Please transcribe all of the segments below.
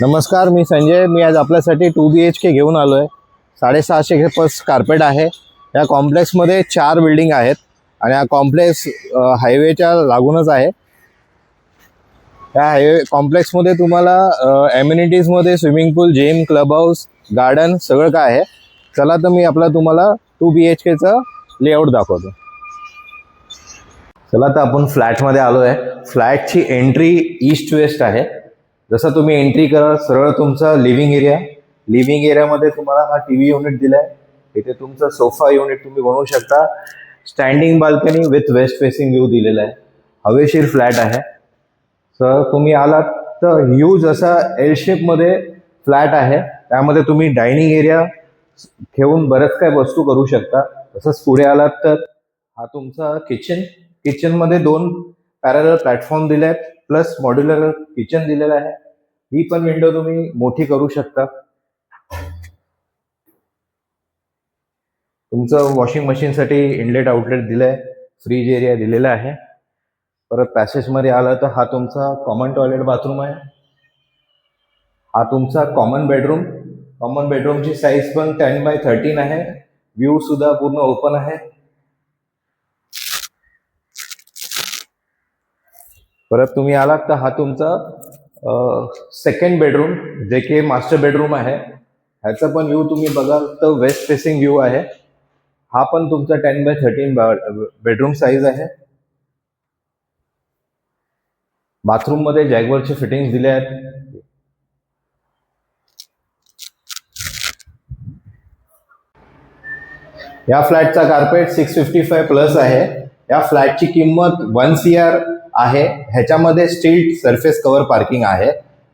नमस्कार, मी संजय. मी आज आपल्यासाठी 2 BHK घेऊन आलो आहे. 650 प्लस कार्पेट आहे. या कॉम्प्लेक्समध्ये 4 बिल्डिंग आहेत आणि हा कॉम्प्लेक्स हायवेच्या लागूनच आहे. या हायवे कॉम्प्लेक्समध्ये तुम्हाला ॲम्युनिटीजमध्ये स्विमिंग पूल, जिम, क्लब हाऊस, गार्डन सगळं काय आहे. चला तर मी तुम्हाला 2 BHKचं लेआउट दाखवतो. चला तर आपण फ्लॅटमध्ये आलो आहे. फ्लॅटची एंट्री ईस्ट वेस्ट आहे. जसं तुम्ही एंट्री करा सरळ तुमचा लिव्हिंग एरियामध्ये तुम्हाला हा टीव्ही युनिट दिलाय. इथे तुमचा सोफा युनिट तुम्ही बनवू शकता. Standing balcony with waste facing view दिलेला आहे. हवेशीर फ्लॅट आहे. तर तुम्ही आलात तर ह्यूज असा एल शेपमध्ये फ्लॅट आहे. त्यामध्ये तुम्ही डायनिंग एरिया ठेवून बरेच काय वस्तू करू शकता. तसंच पुढे आलात तर हा तुमचा किचनमध्ये 2 पॅरलल प्लॅटफॉर्म दिले आहेत प्लस मॉड्युलर किचन दिलेलं आहे. ही पण विंडो तुम्ही मोठी करू शकता. तुमचं वॉशिंग मशीनसाठी इनलेट आउटलेट दिलंय. फ्रीज एरिया दिलेला आहे. परत पॅसेजमध्ये आला तर हा तुमचा कॉमन टॉयलेट बाथरूम आहे. हा तुमचा कॉमन बेडरूमची साईज पण 10x13 आहे. व्ह्यू सुद्धा पूर्ण ओपन आहे. परत तुम्ही आलात तर हा तुमचा सेकंड बेडरूम जे की मास्टर बेडरूम आहे. ह्याचा पण व्ह्यू तुम्ही बघाल तर वेस्ट फेसिंग व्ह्यू आहे. हा पण तुमचा 10x13 बेडरूम साईज आहे. बाथरूम मध्ये जॅगवरचे फिटिंग्स दिले आहेत. या फ्लॅटचा कार्पेट 655 प्लस आहे. या फ्लॅटची किंमत 1 CR आहे. ह्याच्यामध्ये स्टील सरफेस कव्हर पार्किंग आहे.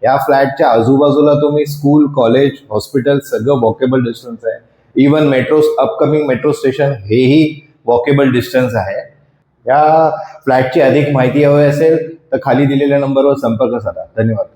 या फ्लॅटच्या आजूबाजूला तुम्ही स्कूल, कॉलेज, हॉस्पिटल सगळं वॉकेबल डिस्टन्स आहे. इवन अपकमिंग मेट्रो स्टेशन हेही वॉकेबल डिस्टन्स आहे. या फ्लॅटची अधिक माहिती हवी असेल तर खाली दिलेल्या नंबरवर संपर्क साधा. धन्यवाद.